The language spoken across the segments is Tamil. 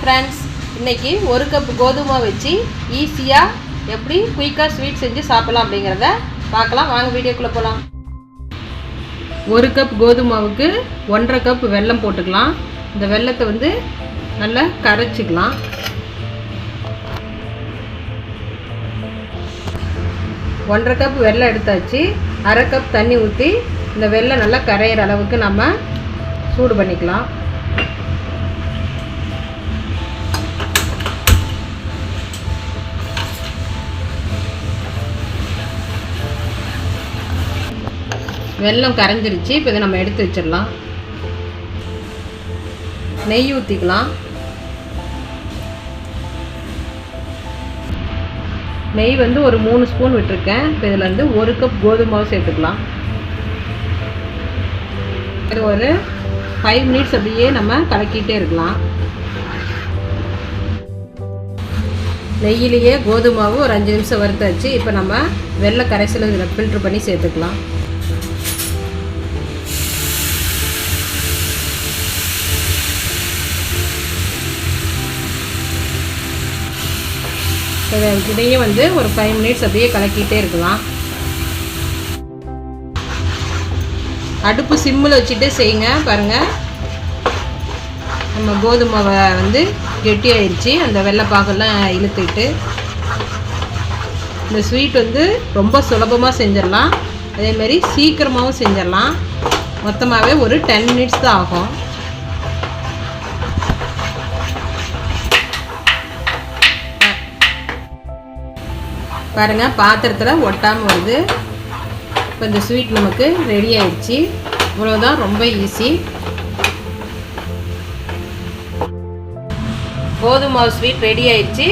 ஃப்ரெண்ட்ஸ், இன்றைக்கி ஒரு கப் கோதுமை வச்சு ஈஸியாக எப்படி குயிக்காக ஸ்வீட் செஞ்சு சாப்பிடலாம் அப்படிங்கிறத பார்க்கலாம். வாங்க வீடியோக்குள்ளே போகலாம். ஒரு கப் கோதுமாவுக்கு 1.5 கப் வெல்லம் போட்டுக்கலாம். இந்த வெல்லத்தை வந்து நல்லா கரைச்சிக்கலாம். ஒன்றரை கப் வெல்லம் எடுத்தாச்சு. அரை கப் தண்ணி ஊற்றி இந்த வெல்லம் நல்லா கரையிற அளவுக்கு நம்ம சூடு பண்ணிக்கலாம். வெல்லம் கரைஞ்சிருச்சு. இப்போ இதை நம்ம எடுத்து வச்சிடலாம். நெய் ஊற்றிக்கலாம். நெய் வந்து ஒரு 3 ஸ்பூன் விட்டுருக்கேன். இப்போ இதில் வந்து 1 கப் கோதுமாவை சேர்த்துக்கலாம். ஒரு 5 மினிட்ஸ் அப்படியே நம்ம கலக்கிட்டே இருக்கலாம். நெய்யிலேயே கோதுமாவு ஒரு 5 நிமிஷம் வறுத்தாச்சு. இப்போ நம்ம வெள்ளை கரைசலை இதில் ஃபில்ட்ரு பண்ணி சேர்த்துக்கலாம். இதையும் வந்து ஒரு 5 மினிட்ஸ் அப்படியே கலக்கிட்டே இருக்கலாம். அடுப்பு சிம்மில் வச்சுட்டு செய்யுங்க. பாருங்கள், நம்ம கோதுமாவை வந்து கெட்டியாயிடுச்சு. அந்த வெள்ளைப்பாகெல்லாம் இழுத்துட்டு இந்த ஸ்வீட் வந்து ரொம்ப சுலபமாக செஞ்சிடலாம். அதேமாரி சீக்கிரமாகவும் செஞ்சிடலாம். மொத்தமாகவே ஒரு 10 மினிட்ஸ் தான் ஆகும். பாருங்கள், பாத்திரத்தில் ஒட்டாமல் வருது. இப்போ இந்த ஸ்வீட் நமக்கு ரெடி ஆயிடுச்சு. இவ்வளோதான், ரொம்ப ஈஸி. கோதுமை ஸ்வீட் ரெடி ஆயிடுச்சு.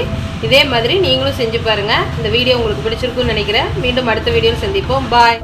இதே மாதிரி நீங்களும் செஞ்சு பாருங்கள். இந்த வீடியோ உங்களுக்கு பிடிச்சிருக்குன்னு நினைக்கிறேன். மீண்டும் அடுத்த வீடியோவில் சந்திப்போம். பாய்.